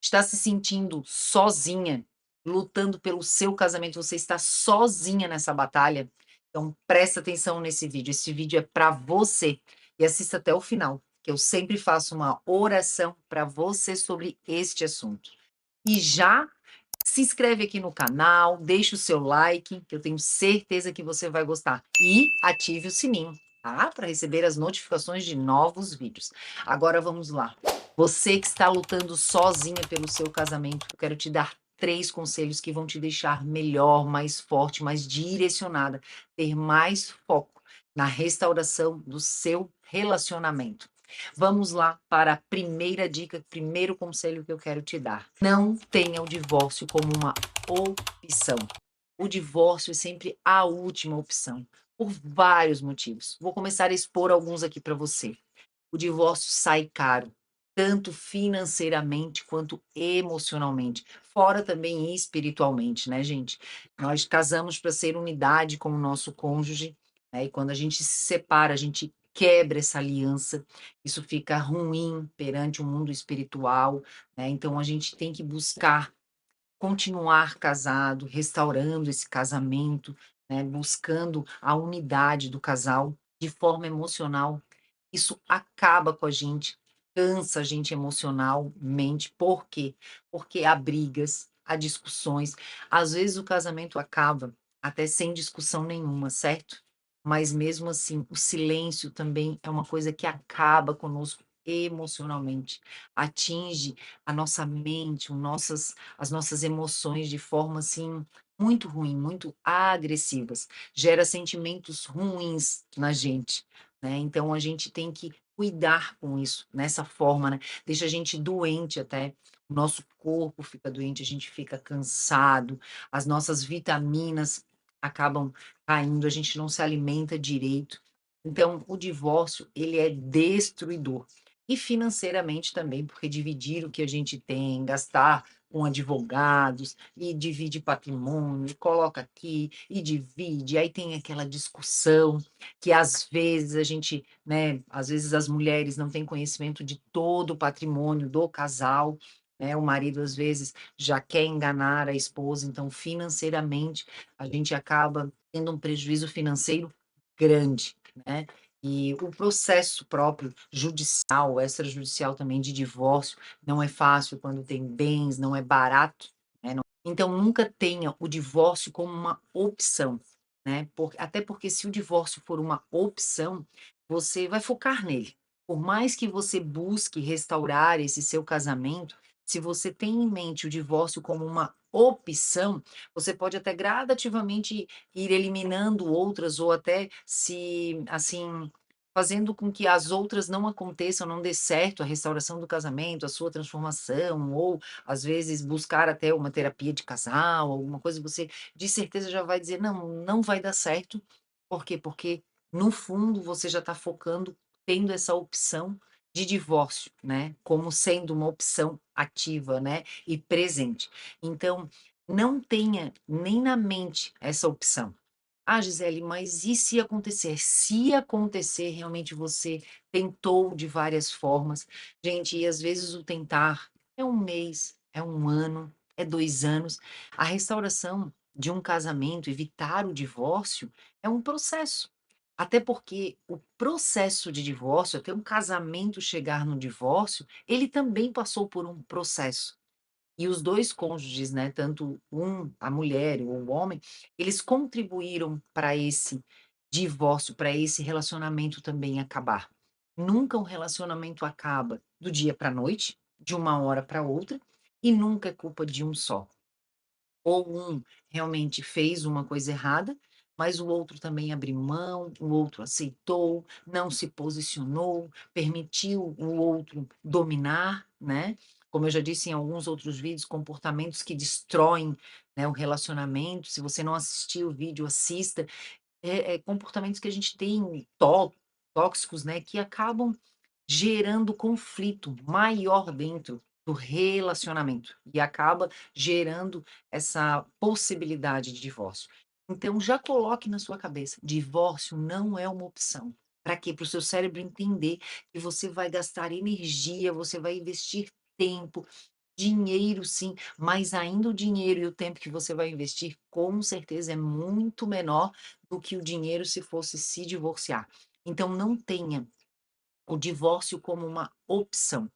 Está se sentindo sozinha, lutando pelo seu casamento, você está sozinha nessa batalha? Então presta atenção nesse vídeo, esse vídeo é para você, e assista até o final, que eu sempre faço uma oração para você sobre este assunto. E já se inscreve aqui no canal, deixa o seu like, que eu tenho certeza que você vai gostar. E ative o sininho, tá? Para receber as notificações de novos vídeos. Agora vamos lá. Você que está lutando sozinha pelo seu casamento, eu quero te dar 3 conselhos que vão te deixar melhor, mais forte, mais direcionada, ter mais foco na restauração do seu relacionamento. Vamos lá para a primeira dica, primeiro conselho que eu quero te dar. Não tenha o divórcio como uma opção. O divórcio é sempre a última opção, por vários motivos. Vou começar a expor alguns aqui para você. O divórcio sai caro, tanto financeiramente quanto emocionalmente, fora também espiritualmente, né, gente? Nós casamos para ser unidade com o nosso cônjuge, né? E quando a gente se separa, a gente quebra essa aliança, isso fica ruim perante o mundo espiritual, né? Então a gente tem que buscar continuar casado, restaurando esse casamento, né? Buscando a unidade do casal de forma emocional. Isso acaba com a gente, cansa a gente emocionalmente. Por quê? Porque há brigas, há discussões. Às vezes o casamento acaba até sem discussão nenhuma, certo? Mas mesmo assim, o silêncio também é uma coisa que acaba conosco emocionalmente, atinge a nossa mente, as nossas emoções de forma assim muito ruim, muito agressivas, gera sentimentos ruins na gente, né? Então a gente tem que cuidar com isso, nessa forma, né? Deixa a gente doente até, o nosso corpo fica doente, a gente fica cansado, as nossas vitaminas acabam caindo, a gente não se alimenta direito. Então, o divórcio, ele é destruidor. E financeiramente também, porque dividir o que a gente tem, gastar com advogados, e divide patrimônio, e coloca aqui, e divide, aí tem aquela discussão que às vezes a gente, né, às vezes as mulheres não têm conhecimento de todo o patrimônio do casal, né, o marido às vezes já quer enganar a esposa, então financeiramente a gente acaba tendo um prejuízo financeiro grande, né? E o processo próprio judicial, extrajudicial também de divórcio, não é fácil quando tem bens, não é barato, né? Então nunca tenha o divórcio como uma opção, né? Até porque se o divórcio for uma opção, você vai focar nele. Por mais que você busque restaurar esse seu casamento, se você tem em mente o divórcio como uma opção, você pode até gradativamente ir eliminando outras ou até se, assim, fazendo com que as outras não aconteçam, não dê certo a restauração do casamento, a sua transformação, ou às vezes buscar até uma terapia de casal, alguma coisa, você de certeza já vai dizer: "Não, não vai dar certo". Por quê? Porque no fundo você já está focando, tendo essa opção de divórcio, né, como sendo uma opção ativa, né, e presente. Então, não tenha nem na mente essa opção. Ah, Gisele, mas e se acontecer? Se acontecer, realmente você tentou de várias formas. Gente, e às vezes o tentar é um mês, é um ano, é 2 anos. A restauração de um casamento, evitar o divórcio, é um processo. Até porque o processo de divórcio, até um casamento chegar no divórcio, ele também passou por um processo. E os 2 cônjuges, né, tanto a mulher ou o homem, eles contribuíram para esse divórcio, para esse relacionamento também acabar. Nunca um relacionamento acaba do dia para a noite, de uma hora para outra, e nunca é culpa de um só. Ou um realmente fez uma coisa errada, mas o outro também abriu mão, o outro aceitou, não se posicionou, permitiu o outro dominar, né. Como eu já disse em alguns outros vídeos, comportamentos que destroem, né, o relacionamento. Se você não assistiu o vídeo, assista. Comportamentos que a gente tem tóxicos, né, que acabam gerando conflito maior dentro do relacionamento e acaba gerando essa possibilidade de divórcio. Então já coloque na sua cabeça, divórcio não é uma opção. Para quê? Para o seu cérebro entender que você vai gastar energia, você vai investir tempo, Dinheiro sim, mas ainda o dinheiro e o tempo que você vai investir, com certeza é muito menor do que o dinheiro se fosse se divorciar. Então não tenha o divórcio como uma opção.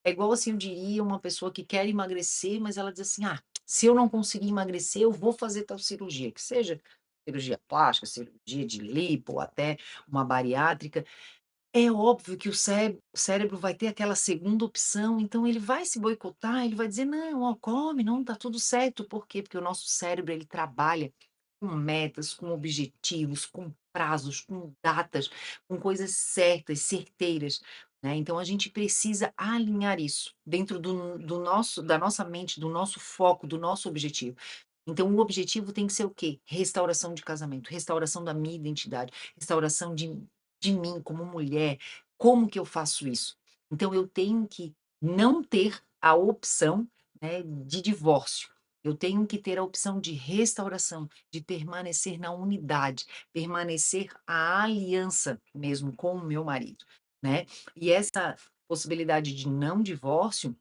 É igual, assim, eu diria uma pessoa que quer emagrecer, mas ela diz assim: "Ah, se eu não conseguir emagrecer, eu vou fazer tal cirurgia", que seja cirurgia plástica, cirurgia de lipo ou até uma bariátrica. É óbvio que o cérebro vai ter aquela segunda opção, então ele vai se boicotar, ele vai dizer: "Não, ó, come, não, tá tudo certo". Por quê? Porque o nosso cérebro, ele trabalha com metas, com objetivos, com prazos, com datas, com coisas certas, certeiras, né. Então a gente precisa alinhar isso dentro do nosso da nossa mente, do nosso foco, do nosso objetivo. Então o objetivo tem que ser o quê? Restauração de casamento, restauração da minha identidade, restauração de mim como mulher. Como que eu faço isso? Então eu tenho que não ter a opção, né, de divórcio. Eu tenho que ter a opção de restauração, de permanecer na unidade, permanecer a aliança mesmo com o meu marido, né. E essa possibilidade de não divórcio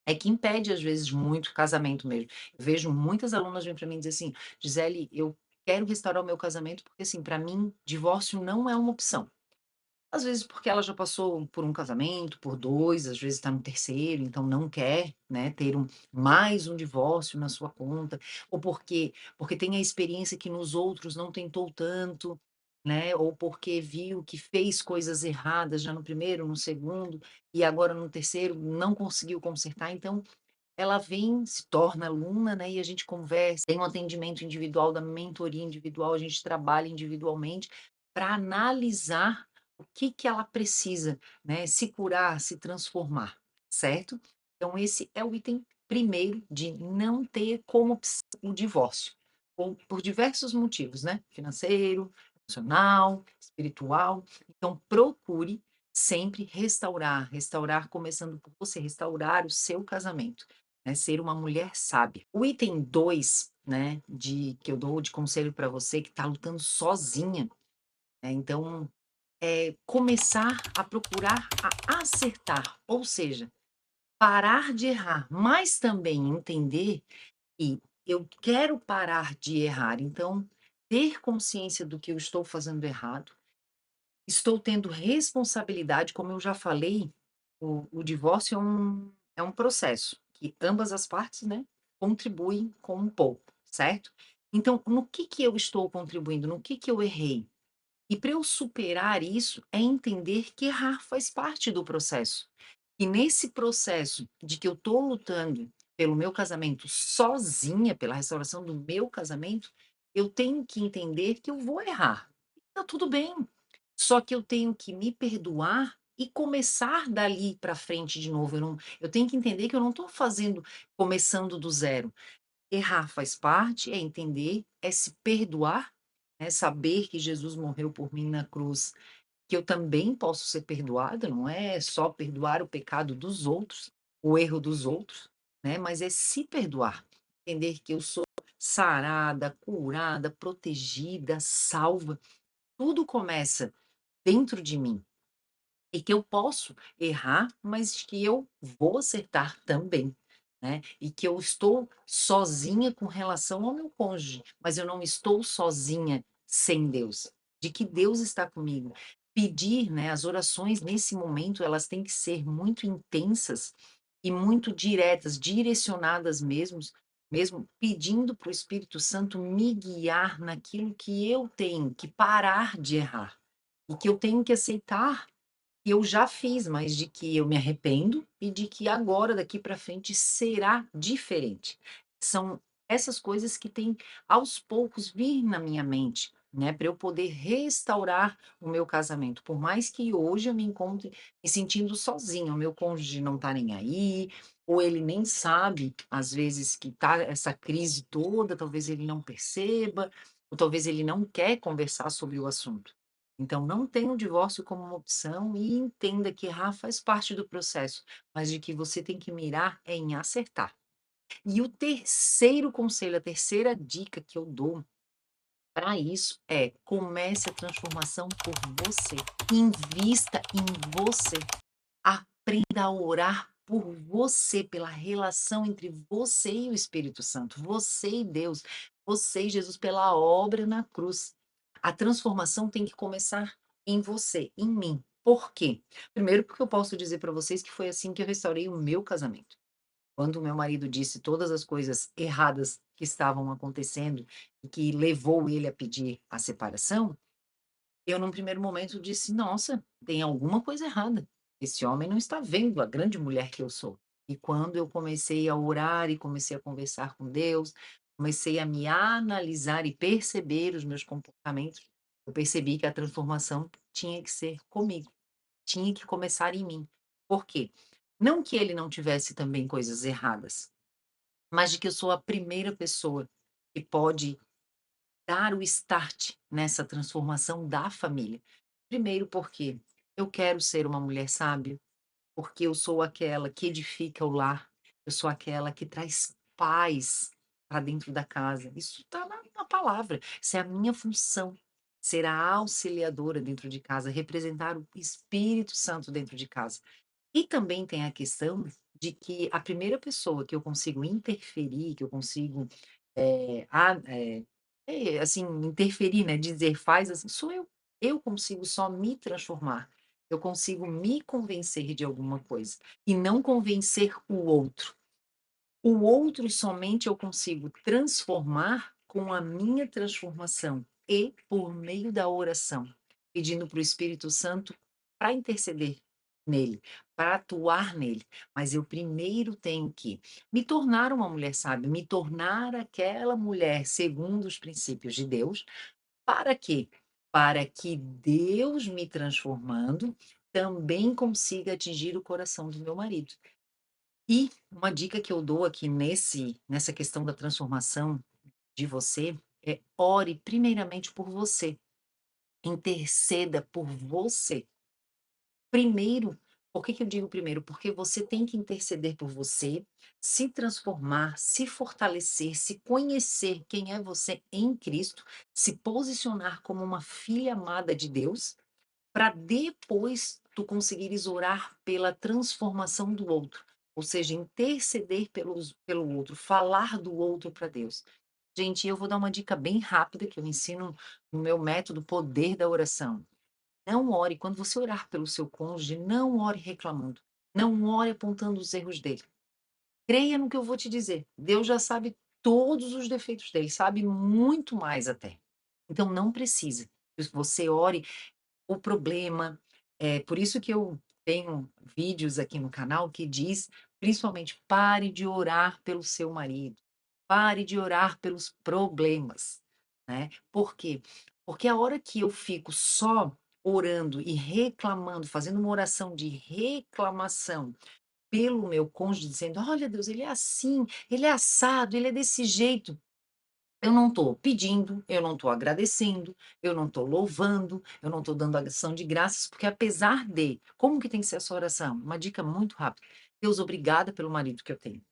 é que impede, às vezes, muito casamento mesmo. Eu vejo muitas alunas vêm para mim e dizem assim: "Gisele, eu quero restaurar o meu casamento, porque, assim, para mim divórcio não é uma opção". Às vezes porque ela já passou por um casamento, por 2, às vezes está no terceiro, então não quer, né, ter mais um divórcio na sua conta, ou porque tem a experiência que nos outros não tentou tanto, né, ou porque viu que fez coisas erradas já no primeiro, no segundo, e agora no terceiro não conseguiu consertar, então ela vem, se torna aluna, né, e a gente conversa, tem um atendimento individual, da mentoria individual, a gente trabalha individualmente para analisar o que que ela precisa, né, se curar, se transformar, certo? Então esse é o item primeiro de não ter como opção o divórcio, por diversos motivos, né, financeiro, emocional, espiritual. Então procure sempre restaurar, restaurar começando por você, restaurar o seu casamento, né, ser uma mulher sábia. O item 2, né, que eu dou de conselho para você que está lutando sozinha, né, então, começar a procurar a acertar, ou seja, parar de errar, mas também entender que eu quero parar de errar, então ter consciência do que eu estou fazendo errado, estou tendo responsabilidade, como eu já falei, o divórcio é um processo que ambas as partes, né, contribuem com um pouco, certo? Então, no que eu estou contribuindo? No que eu errei? E para eu superar isso, é entender que errar faz parte do processo. E nesse processo de que eu estou lutando pelo meu casamento sozinha, pela restauração do meu casamento, eu tenho que entender que eu vou errar. Tá tudo bem. Só que eu tenho que me perdoar e começar dali para frente de novo. Eu tenho que entender que eu não estou fazendo começando do zero. Errar faz parte, é entender, é se perdoar, é saber que Jesus morreu por mim na cruz, que eu também posso ser perdoada, não é só perdoar o pecado dos outros, o erro dos outros, né, mas é se perdoar, entender que eu sou sarada, curada, protegida, salva. Tudo começa dentro de mim. E que eu posso errar, mas que eu vou acertar também, né. E que eu estou sozinha com relação ao meu cônjuge, mas eu não estou sozinha sem Deus, de que Deus está comigo. Pedir, né, as orações nesse momento elas têm que ser muito intensas e muito diretas, direcionadas mesmo pedindo para o Espírito Santo me guiar naquilo que eu tenho que parar de errar, e que eu tenho que aceitar que eu já fiz, mas de que eu me arrependo e de que agora, daqui para frente, será diferente. São essas coisas que têm, aos poucos, vir na minha mente, né, para eu poder restaurar o meu casamento. Por mais que hoje eu me encontre me sentindo sozinha, o meu cônjuge não está nem aí, ou ele nem sabe, às vezes, que tá essa crise toda, talvez ele não perceba, ou talvez ele não quer conversar sobre o assunto. Então não tenha o divórcio como uma opção e entenda que errar faz parte do processo, mas de que você tem que mirar é em acertar. E o terceiro conselho, a terceira dica que eu dou para isso é: comece a transformação por você. Invista em você. Aprenda a orar por você, pela relação entre você e o Espírito Santo, você e Deus, você e Jesus, pela obra na cruz. A transformação tem que começar em você, em mim. Por quê? Primeiro, porque eu posso dizer para vocês que foi assim que eu restaurei o meu casamento. Quando o meu marido disse todas as coisas erradas que estavam acontecendo e que levou ele a pedir a separação, eu num primeiro momento disse: "Nossa, tem alguma coisa errada. Esse homem não está vendo a grande mulher que eu sou". E quando eu comecei a orar e comecei a conversar com Deus, comecei a me analisar e perceber os meus comportamentos, eu percebi que a transformação tinha que ser comigo, tinha que começar em mim. Por quê? Não que ele não tivesse também coisas erradas, mas de que eu sou a primeira pessoa que pode dar o start nessa transformação da família. Primeiro porque eu quero ser uma mulher sábia, porque eu sou aquela que edifica o lar, eu sou aquela que traz paz para dentro da casa. Isso está na palavra, isso é a minha função, ser a auxiliadora dentro de casa, representar o Espírito Santo dentro de casa. E também tem a questão de que a primeira pessoa que eu consigo interferir, que eu consigo, assim, interferir, né, dizer: "Faz assim", sou eu. Eu consigo só me transformar, eu consigo me convencer de alguma coisa, e não convencer o outro. O outro somente eu consigo transformar com a minha transformação e por meio da oração, pedindo para o Espírito Santo para interceder nele, para atuar nele. Mas eu primeiro tenho que me tornar uma mulher sábia, me tornar aquela mulher segundo os princípios de Deus. Para quê? Para que Deus me transformando também consiga atingir o coração do meu marido. E uma dica que eu dou aqui nessa questão da transformação de você é: ore primeiramente por você, interceda por você. Primeiro, por que que eu digo primeiro? Porque você tem que interceder por você, se transformar, se fortalecer, se conhecer quem é você em Cristo, se posicionar como uma filha amada de Deus, para depois tu conseguires orar pela transformação do outro, ou seja, interceder pelo outro, falar do outro para Deus. Gente, eu vou dar uma dica bem rápida que eu ensino no meu método Poder da Oração. Não ore, quando você orar pelo seu cônjuge, não ore reclamando, não ore apontando os erros dele. Creia no que eu vou te dizer, Deus já sabe todos os defeitos dele, sabe muito mais até. Então não precisa que você ore o problema. É por isso que eu tenho vídeos aqui no canal que diz, principalmente: "Pare de orar pelo seu marido, pare de orar pelos problemas", né. Por quê? Porque a hora que eu fico só orando e reclamando, fazendo uma oração de reclamação pelo meu cônjuge, dizendo: "Olha Deus, ele é assim, ele é assado, ele é desse jeito", eu não estou pedindo, eu não estou agradecendo, eu não estou louvando, eu não estou dando ação de graças, porque apesar de como que tem que ser a sua oração? Uma dica muito rápida: "Deus, obrigada pelo marido que eu tenho.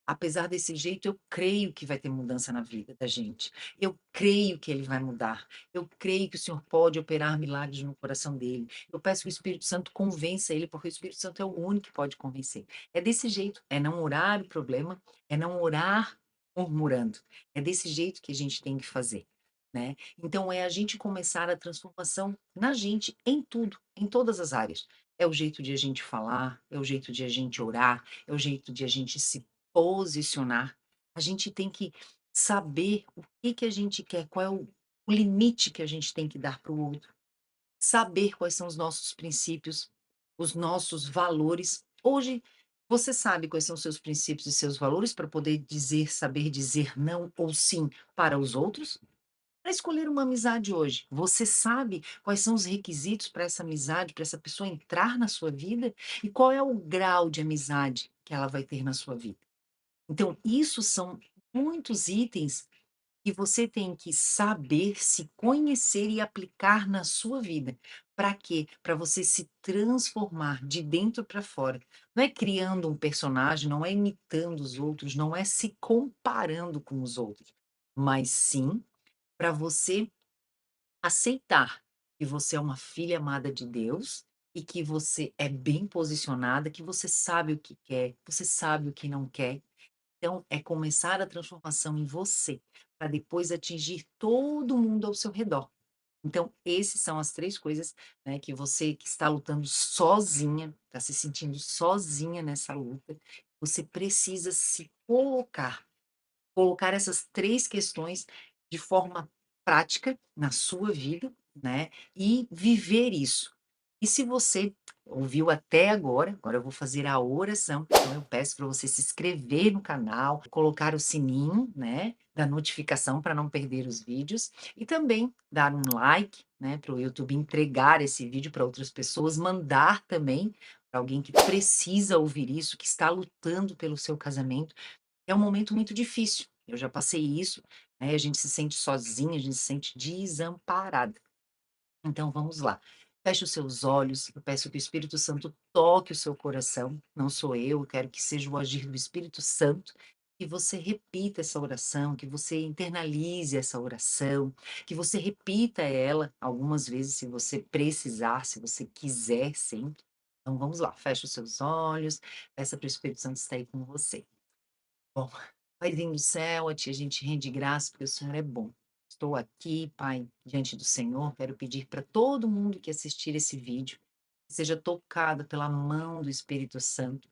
Apesar desse jeito, eu creio que vai ter mudança na vida da gente. Eu creio que ele vai mudar. Eu creio que o Senhor pode operar milagres no coração dele. Eu peço que o Espírito Santo convença ele, porque o Espírito Santo é o único que pode convencer". É desse jeito, é não orar o problema, é não orar murmurando. É desse jeito que a gente tem que fazer, né. Então é a gente começar a transformação na gente, em tudo, em todas as áreas. É o jeito de a gente falar, é o jeito de a gente orar, é o jeito de a gente se posicionar. A gente tem que saber o que que a gente quer, qual é o limite que a gente tem que dar para o outro, saber quais são os nossos princípios, os nossos valores. Hoje, você sabe quais são os seus princípios e seus valores para poder dizer, saber dizer não ou sim para os outros? Para escolher uma amizade hoje, você sabe quais são os requisitos para essa amizade, para essa pessoa entrar na sua vida? E qual é o grau de amizade que ela vai ter na sua vida? Então, isso são muitos itens que você tem que saber, se conhecer e aplicar na sua vida. Para quê? Para você se transformar de dentro para fora. Não é criando um personagem, não é imitando os outros, não é se comparando com os outros, mas sim para você aceitar que você é uma filha amada de Deus e que você é bem posicionada, que você sabe o que quer, você sabe o que não quer. Então, é começar a transformação em você, para depois atingir todo mundo ao seu redor. Então, esses são as 3 coisas, né, que você que está lutando sozinha, está se sentindo sozinha nessa luta, você precisa se colocar essas 3 questões de forma prática na sua vida, né, e viver isso. E se você ouviu até agora, agora eu vou fazer a oração, então eu peço para você se inscrever no canal, colocar o sininho, né, da notificação para não perder os vídeos, e também dar um like, né, para o YouTube entregar esse vídeo para outras pessoas, mandar também para alguém que precisa ouvir isso, que está lutando pelo seu casamento. É um momento muito difícil, eu já passei isso, né, a gente se sente sozinha, a gente se sente desamparada. Então vamos lá, feche os seus olhos, eu peço que o Espírito Santo toque o seu coração, não sou eu quero que seja o agir do Espírito Santo, que você repita essa oração, que você internalize essa oração, que você repita ela algumas vezes se você precisar, se você quiser sempre. Então vamos lá, feche os seus olhos, peça para o Espírito Santo estar aí com você. Bom, Paizinho do céu, a ti a gente rende graça porque o Senhor é bom. Estou aqui, Pai, diante do Senhor, quero pedir para todo mundo que assistir esse vídeo, que seja tocado pela mão do Espírito Santo,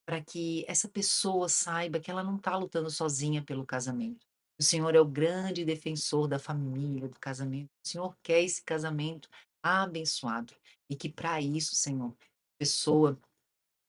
para que essa pessoa saiba que ela não está lutando sozinha pelo casamento. O Senhor é o grande defensor da família, do casamento. O Senhor quer esse casamento abençoado e que para isso, Senhor, a pessoa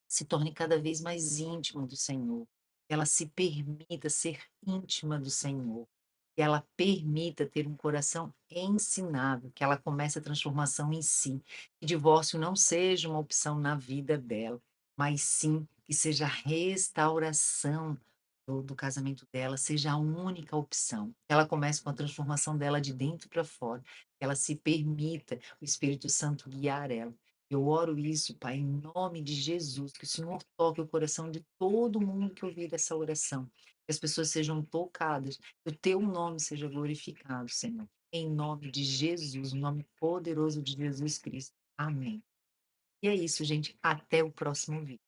se torne cada vez mais íntima do Senhor, que ela se permita ser íntima do Senhor, que ela permita ter um coração ensinável, que ela comece a transformação em si, que divórcio não seja uma opção na vida dela, mas sim que seja a restauração do casamento dela, seja a única opção. Que ela comece com a transformação dela de dentro para fora, que ela se permita o Espírito Santo guiar ela. Eu oro isso, Pai, em nome de Jesus, que o Senhor toque o coração de todo mundo que ouvir essa oração, que as pessoas sejam tocadas, que o teu nome seja glorificado, Senhor. Em nome de Jesus, o nome poderoso de Jesus Cristo. Amém. E é isso, gente. Até o próximo vídeo.